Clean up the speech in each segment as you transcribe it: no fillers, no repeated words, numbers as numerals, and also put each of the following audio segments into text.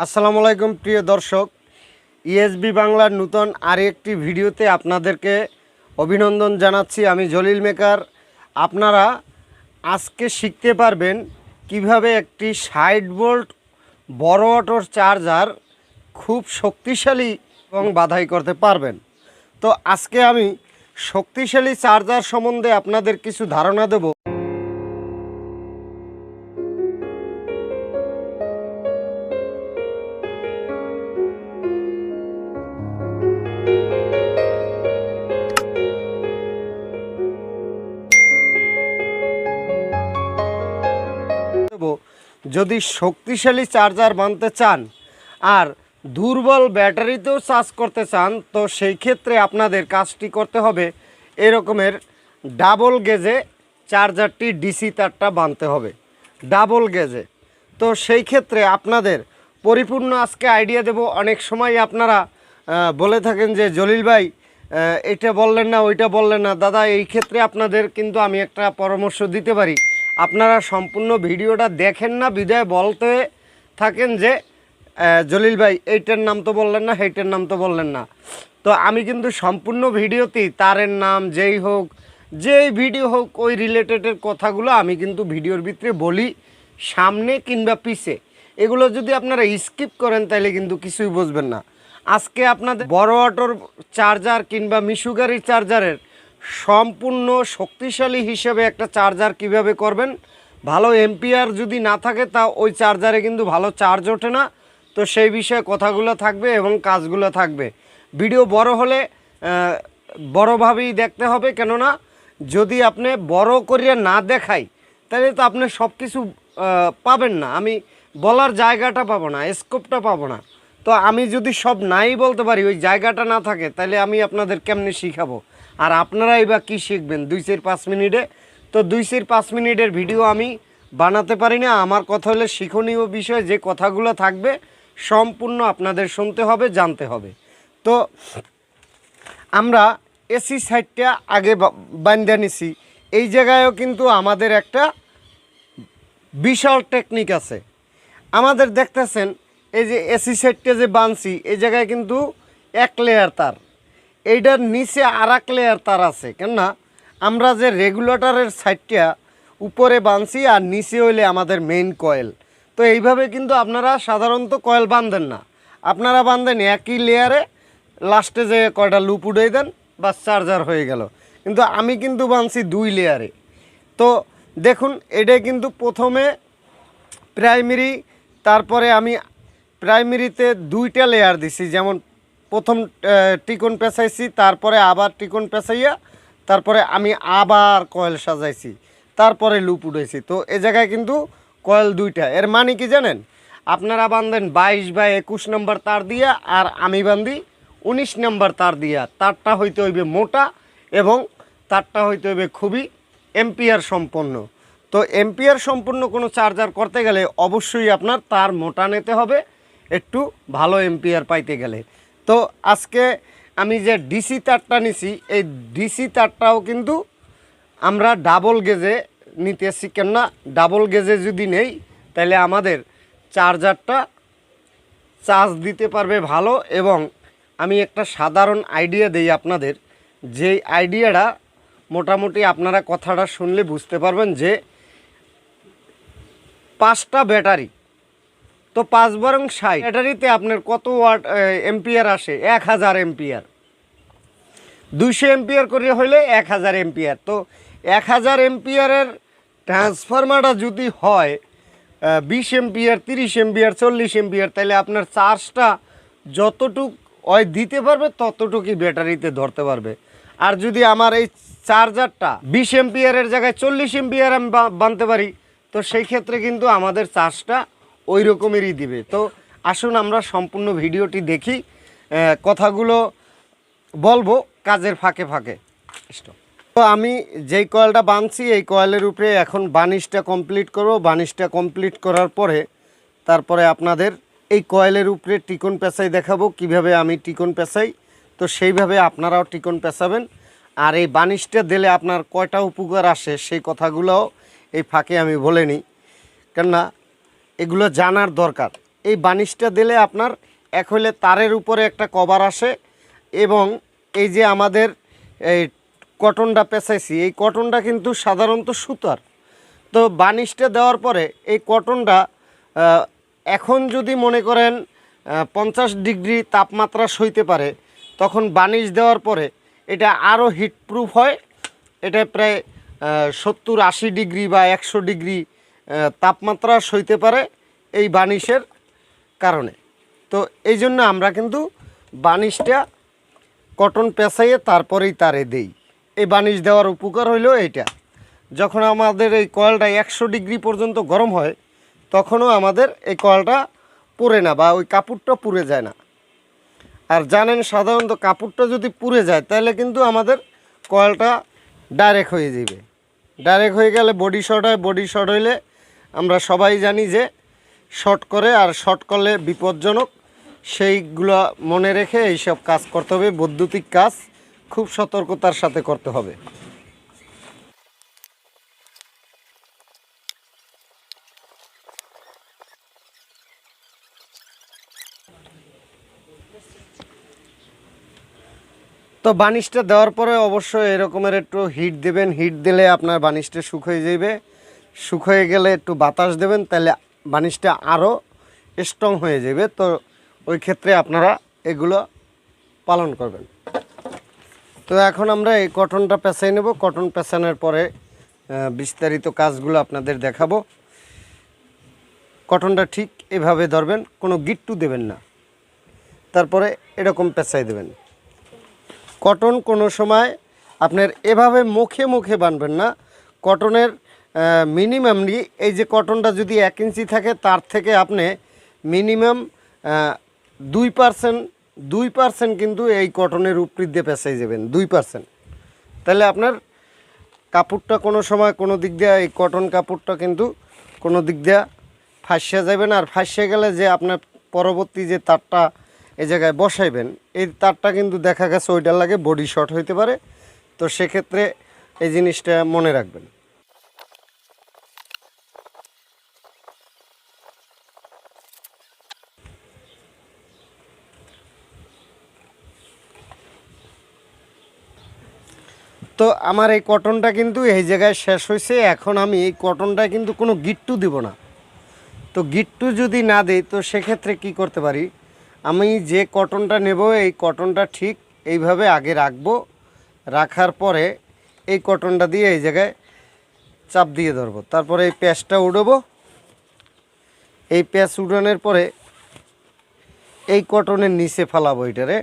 আসসালামু আলাইকুম প্রিয় দর্শক, ইএসবি বাংলার নতুন আরেকটি ভিডিওতে আপনাদেরকে অভিনন্দন জানাচ্ছি। আমি জলিল মেকার। আপনারা আজকে শিখতে পারবেন কিভাবে একটি 60 ভোল্ট বড় অটোর চার্জার খুব শক্তিশালী এবং বাধাই করতে পারবেন। তো আজকে আমি শক্তিশালী চার্জার সম্বন্ধে আপনাদের কিছু ধারণা দেব। যদি শক্তিশালী চার্জার বানতে চান আর দুর্বল ব্যাটারিতেও চার্জ করতে চান, তো সেই ক্ষেত্রে আপনাদের কাজটি করতে হবে এরকমের ডাবল গেজে চার্জারটি ডিসি তারটা বানতে হবে ডাবল গেজে। তো সেই ক্ষেত্রে আপনাদের পরিপূর্ণ আজকে আইডিয়া দেব। অনেক সময় আপনারা বলে থাকেন যে জলিল ভাই এটা বললেন না, ওইটা বললেন না। দাদা, এই ক্ষেত্রে আপনাদের কিন্তু আমি একটা পরামর্শ দিতে পারি। আপনারা সম্পূর্ণ ভিডিওটা দেখেন না বিদায় বলতে থাকেন যে জলিল ভাই এইটার নাম তো বললেন না, সেইটার নাম তো বললেন না। তো আমি কিন্তু সম্পূর্ণ ভিডিওতেই তারের নাম যেই হোক, যেই ভিডিও হোক, ওই রিলেটেডের কথাগুলো আমি কিন্তু ভিডিওর ভিতরে বলি, সামনে কিংবা পিছে। এগুলো যদি আপনারা স্কিপ করেন তাহলে কিন্তু কিছুই বুঝবেন না। আজকে আপনাদের বড় অটোর চার্জার কিংবা মিশু গাড়ির চার্জারের সম্পূর্ণ শক্তিশালী হিসেবে একটা চার্জার কিভাবে করবেন। ভালো এম্পিয়ার যদি না থাকে তা ওই চার্জারে কিন্তু ভালো চার্জ ওঠে না। তো সেই বিষয়ে কথাগুলো থাকবে এবং কাজগুলো থাকবে। ভিডিও বড় হলে বড়োভাবেই দেখতে হবে, কেননা যদি আপনি বড় করিয়া না দেখাই তাহলে তো আপনি সব কিছু পাবেন না। আমি বলার জায়গাটা পাবো না, স্কোপটা পাবো না। তো আমি যদি সব নাই বলতে পারি, ওই জায়গাটা না থাকে, তাহলে আমি আপনাদের কেমনে শিখাবো আর আপনারাই বা কী শিখবেন 2-5 মিনিটে। তো 2-5 মিনিটের ভিডিও আমি বানাতে পারি না। আমার কথা হলে শিক্ষণীয় বিষয় যে কথাগুলো থাকবে সম্পূর্ণ আপনাদের শুনতে হবে, জানতে হবে। তো আমরা এসি সাইডটা আগে বান্ধা নিছি। এই জায়গায়ও কিন্তু আমাদের একটা বিশাল টেকনিক আছে। আমাদের দেখতেছেন এই যে এসি সাইডটা যে বানছি, এই জায়গায় কিন্তু 1 লেয়ার তার, এইটার নিচে আর 1 লেয়ার তার আছে। কেননা আমরা যে রেগুলেটরের সাইডটা উপরে বানছি আর নিচে হইলে আমাদের মেইন কয়েল। তো এইভাবে কিন্তু আপনারা সাধারণত কয়েল বাঁধেন না, আপনারা বাঁধেন একই লেয়ারে, লাস্টে যে কয়টা লুপ উড়িয়ে দেন, বা চার্জার হয়ে গেল। কিন্তু আমি কিন্তু বানছি 2 লেয়ারে। তো দেখুন, এটা কিন্তু প্রথমে প্রাইমারি, তারপরে আমি প্রাইমারিতে 2টা লেয়ার দিছি। যেমন প্রথম টিকন পেঁচাইছি, তারপরে আবার টিকন পেঁচাইয়া তারপরে আমি আবার কয়েল সাজাইছি, তারপরে লুপ উঠেছি। তো এ জায়গায় কিন্তু কয়েল 2টা। এর মানে কি জানেন? আপনারা বাঁধেন 22 বা 21 নম্বর তার দিয়া, আর আমি বান্ধি 19 নম্বর তার দিয়া। তারটা হইতে হইবে মোটা এবং তারটা হইতে হইবে খুবই এম্পিয়ার সম্পন্ন। তো এম্পিয়ার সম্পন্ন কোনো চার্জার করতে গেলে অবশ্যই আপনার তার মোটা নিতে হবে, একটু ভালো এম্পিয়ার পাইতে গেলে। তো আজকে আমি যে ডিসি তারটা নিছি, এই ডিসি তারটাও কিন্তু আমরা ডাবল গেজে নিতেছি। কেননা ডাবল গেজে যদি নেই তাহলে আমাদের চার্জারটা চার্জ দিতে পারবে ভালো। এবং আমি একটা সাধারণ আইডিয়া দেই আপনাদের, যেই আইডিয়াটা মোটামুটি আপনারা কথাটা শুনলে বুঝতে পারবেন যে 5টা ব্যাটারি, তো 5 বরং 60 ব্যাটারিতে আপনার কত ওয়াট এম্পিয়ার আসে? 1000 এম্পিয়ার। 200 এম্পিয়ার করে হইলে 1000 এম্পিয়ার। তো 1000 এম্পিয়ারের ট্রান্সফরমারটা যদি হয় 20 এম্পিয়ার, 30 এম্পিয়ার, 40 এম্পিয়ার, তাহলে আপনার চার্জটা যতটুক ওই দিতে পারবে ততটুকুই ব্যাটারিতে ধরতে পারবে। আর যদি আমার এই চার্জারটা 20 এম্পিয়ারের জায়গায় 40 এম্পিয়ার আমি বানতে পারি, তো সেই ক্ষেত্রে কিন্তু আমাদের চার্জটা ওই রকমেরই দিবে। তো আসুন আমরা সম্পূর্ণ ভিডিওটি দেখি, কথাগুলো বলবো কাজের ফাঁকে ফাঁকে। তো আমি যেই কয়েলটা বানছি এই কয়েলের উপরে এখন বানিশটা কমপ্লিট করব। বানিশটা কমপ্লিট করার পরে তারপরে আপনাদের এই কয়েলের উপরে টিকন পেঁচাই দেখাবো, কিভাবে আমি টিকন পেঁচাই। তো সেইভাবে আপনারাও টিকন পেঁচাবেন। আর এই বানিশটা দিলে আপনার কয়টা উপকার আসে সেই কথাগুলোও এই ফাঁকে আমি বলে নিই, কেননা এগুলো জানার দরকার। এই বানিশটা দিলে আপনার এক হলে তারের উপরে একটা কভার আসে, এবং এই যে আমাদের এই কটনটা পেঁচাইছি, এই কটনটা কিন্তু সাধারণত সুতার। তো বানিশটা দেওয়ার পরে এই কটনটা এখন যদি মনে করেন 50 ডিগ্রি তাপমাত্রা সইতে পারে, তখন বানিশ দেওয়ার পরে এটা আরও হিটপ্রুফ হয়। এটা প্রায় 70-80 ডিগ্রি বা 100 ডিগ্রি তাপমাত্রা সইতে পারে এই বানিশের কারণে। তো এই জন্য আমরা কিন্তু বানিশটা কটন পেঁচাইয়ে তারপরেই তারে দেই। এই বানিশ দেওয়ার উপকার হইল এইটা, যখন আমাদের এই কয়েলটা 100 ডিগ্রি পর্যন্ত গরম হয়, তখনও আমাদের এই কয়েলটা পুড়ে না বা ওই কাপড়টা পুড়ে যায় না। আর জানেন সাধারণত কাপড়টা যদি পুড়ে যায় তাহলে কিন্তু আমাদের কয়েলটা ডাইরেক্ট হয়ে যাবে। ডাইরেক্ট হয়ে গেলে বডি শর্ট হয়। বডি শর্ট হইলে আমরা সবাই জানি যে শর্ট করে, আর শর্ট করলে বিপজ্জনক। সেইগুলো মনে রেখে এইসব কাজ করতে হবে। বৈদ্যুতিক কাজ খুব সতর্কতার সাথে করতে হবে। তো বানিশটা দেওয়ার পরে অবশ্যই এরকমের একটু হিট দেবেন। হিট দিলে আপনার বানিশটা শুকিয়ে যাবে। শুকিয়ে গেলে একটু বাতাস দেবেন, তাহলে বানিশটা আরও স্ট্রং হয়ে যাবে। তো ওই ক্ষেত্রে আপনারা এগুলো পালন করবেন। তো এখন আমরা এই কটনটা পেঁচাই নেব। কটন পেঁচানোর পরে বিস্তারিত কাজগুলো আপনাদের দেখাবো। কটনটা ঠিক এভাবে ধরবেন, কোনো গিট্টু দেবেন না, তারপরে এরকম পেঁচাই দেবেন। কটন কোনো সময় আপনার এভাবে মুখে মুখে বানবেন না। কটনের মিনিমামলি এই যে কটনটা যদি 1 ইঞ্চি থাকে, তার থেকে আপনি মিনিমাম 2% কিন্তু এই কটনের উপরি দিয়ে পেঁচাই যাবেন, 2%। তাহলে আপনার কাপড়টা কোনো সময় কোনো দিক দিয়ে, এই কটন কাপড়টা কিন্তু কোনো দিক দিয়ে ফাঁসিয়া যাবে না। আর ফাঁসিয়ে গেলে যে আপনার পরবর্তী যে তারটা এই জায়গায় বসাইবেন, এই তারটা কিন্তু দেখা গেছে ওইটার লাগে বডি শর্ট হইতে পারে। তো সেক্ষেত্রে এই জিনিসটা মনে রাখবেন। তো আমার এই কটনটা কিন্তু এই জায়গায় শেষ হয়েছে। এখন আমি এই কটনটা কিন্তু কোনো গিট্টু দিব না। তো গিট্টু যদি না দিই, তো সেক্ষেত্রে কি করতে পারি, আমি যে কটনটা নেব এই কটনটা ঠিক এইভাবে আগে রাখবো। রাখার পরে এই কটনটা দিয়ে এই জায়গায় চাপ দিয়ে ধরবো। তারপরে এই প্যাঁচটা উড়াবো। এই প্যাঁচ উড়ানোর পরে এই কটনের নিচে ফালাবো এটারে।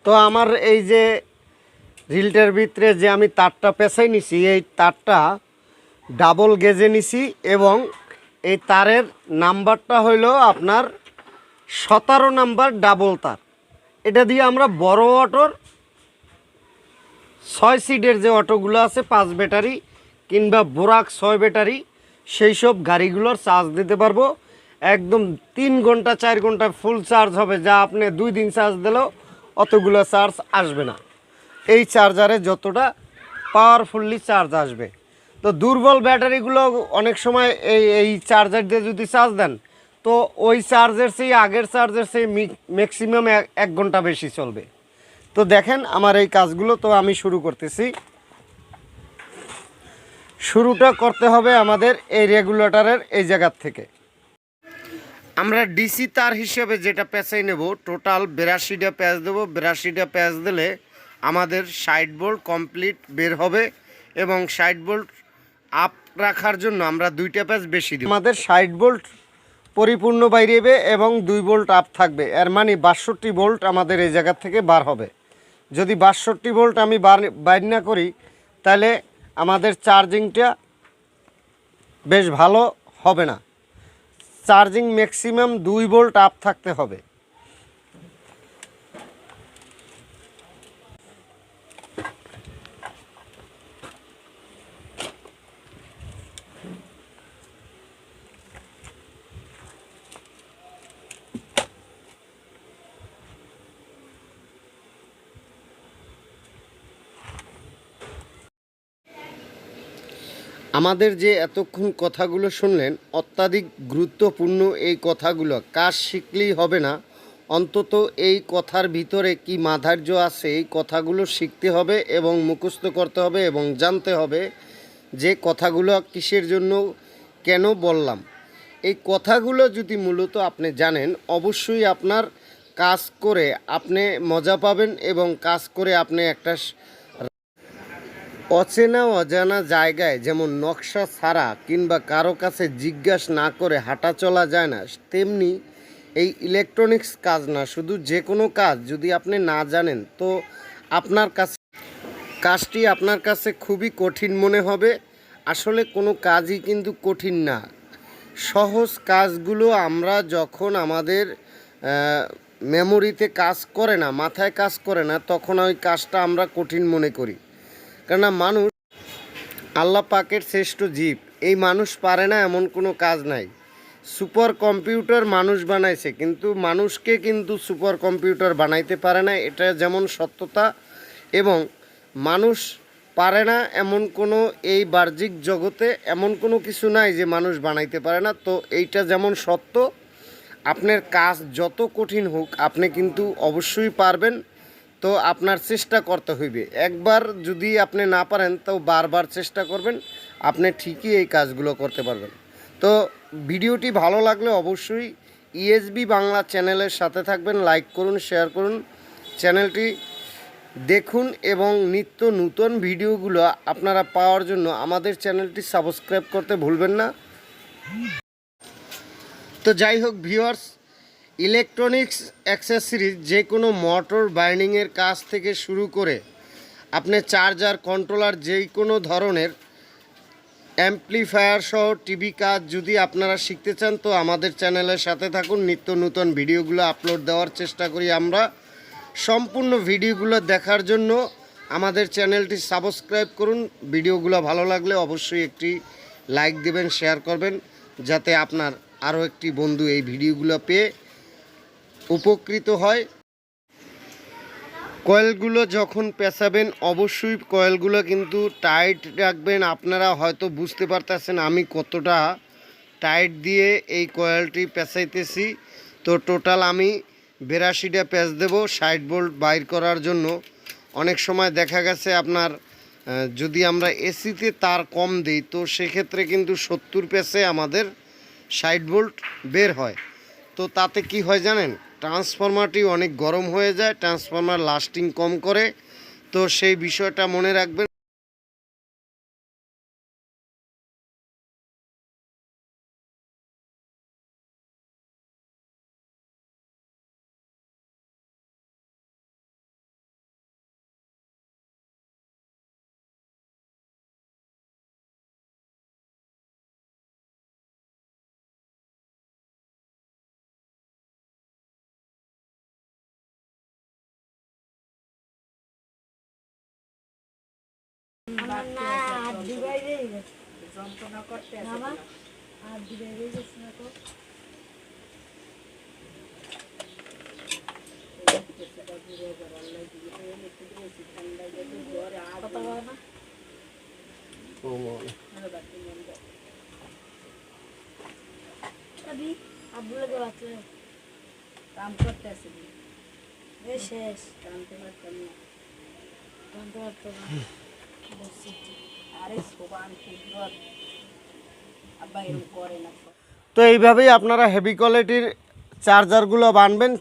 তো আমার এই যে রিলটার ভিতরে যে আমি তারটা পেঁচাই নিছি, এই তারটা ডাবল গেজে নিছি, এবং এই তারের নাম্বারটা হইল আপনার 17 নাম্বার ডাবল তার। এটা দিয়ে আমরা বড় অটোর 6 সিটের যে অটোগুলো আছে 5 ব্যাটারি কিংবা বোরাক 6 ব্যাটারি, সেই সব গাড়িগুলোর চার্জ দিতে পারবো। একদম 3 ঘন্টা 4 ঘন্টা ফুল চার্জ হবে, যা আপনি 2 দিন চার্জ দিলেও অতগুলো চার্জ আসবে না। এই চার্জারে যতটা পাওয়ারফুললি চার্জ আসবে। তো দুর্বল ব্যাটারিগুলো অনেক সময় এই চার্জার দিয়ে যদি চার্জ দেন, তো ওই চার্জের সেই আগের চার্জের সেই ম্যাক্সিমাম 1 ঘন্টা বেশি চলবে। তো দেখেন আমার এই কাজগুলো। তো আমি শুরু করতেছি। শুরুটা করতে হবে আমাদের এই রেগুলেটরের এই জায়গার থেকে। আমরা ডিসি তার হিসেবে যেটা প্যাঁচাই নেব, টোটাল 82টা প্যাঁচ দেবো। 82টা প্যাঁচ দিলে আমাদের 60 ভোল্ট কমপ্লিট বের হবে, এবং 60 ভোল্ট আপ রাখার জন্য আমরা 2টা প্যাঁচ বেশি দেব। আমাদের 60 ভোল্ট পরিপূর্ণ বাইরেবে এবং 2 ভোল্ট আপ থাকবে। এর মানে 62 ভোল্ট আমাদের এই জায়গা থেকে বার হবে। যদি 62 ভোল্ট আমি বাইর না করি, তাহলে আমাদের চার্জিংটা বেশ ভালো হবে না। চার্জিং ম্যাক্সিমাম 2 ভোল্ট আপ থাকতে হবে। আমাদের যে এতক্ষণ কথাগুলো শুনলেন অত্যাধিক গুরুত্বপূর্ণ এই কথাগুলো, কাজ শিখলেই হবে না, অন্তত এই কথার ভিতরে কি মাধুর্য আছে এই কথাগুলো শিখতে হবে এবং মুখস্থ করতে হবে এবং জানতে হবে যে কথাগুলো কিসের জন্য কেন বললাম। এই কথাগুলো যদি মূলত আপনি জানেন, অবশ্যই আপনার কাজ করে আপনি মজা পাবেন এবং কাজ করে আপনি একটা অচেনা অজানা জায়গায় যেমন নকশা ছাড়া কিংবা কারো কাছে জিজ্ঞাসা না করে হাঁটা চলা যায় না, তেমনি এই ইলেকট্রনিক্স কাজ না, শুধু যে কোনো কাজ যদি আপনি না জানেন তো আপনার কাছে কাজটি আপনার কাছে খুবই কঠিন মনে হবে। আসলে কোনো কাজই কিন্তু কঠিন না। সহজ কাজগুলো আমরা যখন আমাদের মেমোরিতে কাজ করে না, মাথায় কাজ করে না, তখন ওই কাজটা আমরা কঠিন মনে করি। কেননা মানুষ আল্লাহ পাকের শ্রেষ্ঠ জীব, এই মানুষ পারে না এমন কোনো কাজ নাই। সুপার কম্পিউটার মানুষ বানাইছে, কিন্তু মানুষকে কিন্তু সুপার কম্পিউটার বানাইতে পারে না, এটা যেমন সত্যতা। এবং মানুষ পারে না এমন কোনো এই বাহ্যিক জগতে এমন কোনো কিছু নাই যে মানুষ বানাইতে পারে না। তো এইটা যেমন সত্য, আপনার কাজ যত কঠিন হোক আপনি কিন্তু অবশ্যই পারবেন। তো আপনার চেষ্টা করতে হইবে। একবার যদি আপনি না পারেন তো বারবার চেষ্টা করবেন, আপনি ঠিকই এই কাজগুলো করতে পারবেন। তো ভিডিওটি ভালো লাগলে অবশ্যই ইএসবি বাংলা চ্যানেলের সাথে থাকবেন, লাইক করুন, শেয়ার করুন, চ্যানেলটি দেখুন এবং নিত্য নূতন ভিডিওগুলো আপনারা পাওয়ার জন্য আমাদের চ্যানেলটি সাবস্ক্রাইব করতে ভুলবেন না। তো যাই হোক ভিউয়ার্স, ইলেকট্রনিক্স অ্যাক্সেসরিজ যে কোনো মোটর বাইন্ডিংয়ের কাজ থেকে শুরু করে আপনি চার্জার, কন্ট্রোলার, যেই কোনো ধরনের অ্যাম্পলিফায়ার সহ টিভি কাজ যদি আপনারা শিখতে চান তো আমাদের চ্যানেলের সাথে থাকুন। নিত্য নূতন ভিডিওগুলো আপলোড দেওয়ার চেষ্টা করি আমরা। সম্পূর্ণ ভিডিওগুলো দেখার জন্য আমাদের চ্যানেলটি সাবস্ক্রাইব করুন। ভিডিওগুলো ভালো লাগলে অবশ্যই একটি লাইক দেবেন, শেয়ার করবেন, যাতে আপনার আরও একটি বন্ধু এই ভিডিওগুলো পেয়ে উপকৃত হয়। কয়েলগুলো যখন পেঁচাবেন অবশ্যই কয়েলগুলো কিন্তু টাইট রাখবেন। আপনারা হয়তো বুঝতে পারতেছেন আমি কতটা টাইট দিয়ে এই কয়েলটি পেঁচাইতেছি। তো টোটাল আমি 82টা প্যাঁচ দেবো 60 ভোল্ট বাইর করার জন্য। অনেক সময় দেখা গেছে আপনার যদি আমরা এসিতে তার কম দিই তো সেক্ষেত্রে কিন্তু 70 প্যাঁচে আমাদের 60 ভোল্ট বের হয়। তো তাতে কি হয় জানেন, ট্রান্সফরমারটি অনেক গরম হয়ে যায়, ট্রান্সফরমার লাস্টিং কম করে। তো সেই বিষয়টা মনে রাখবেন। আমার না হাত দিবাই রে যন্ত্রণা করতে আছে না, হাত দিবাই রে গেছে না তো। কাম করতে আছে শেষ, টানতে পারতাম না, টানতে পারতাম না। তো এইভাবেই আপনারা হেভি কোয়ালিটির চার্জারগুলো বানবেন,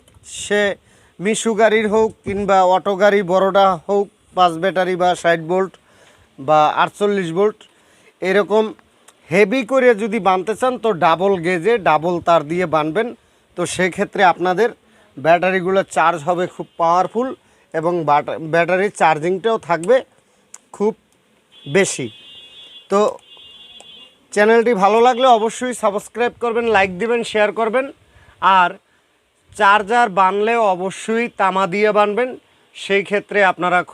সে মিশু গাড়ির হোক কিংবা অটো গাড়ি বড়টা হোক, 5 ব্যাটারি বা 60 ভোল্ট বা 48 ভোল্ট, এরকম হেভি করে যদি বানতে চান তো ডাবল গেজে ডাবল তার দিয়ে বানবেন। তো সেক্ষেত্রে আপনাদের ব্যাটারিগুলো চার্জ হবে খুব পাওয়ারফুল এবং ব্যাটারির চার্জিংটাও থাকবে খুব বেশি। তো চ্যানেলটি ভালো লাগলে অবশ্যই সাবস্ক্রাইব করবেন, লাইক দিবেন, শেয়ার করবেন। আর চার্জার বানলে অবশ্যই তামা দিয়ে বানবেন, সেই ক্ষেত্রে আপনারা খুব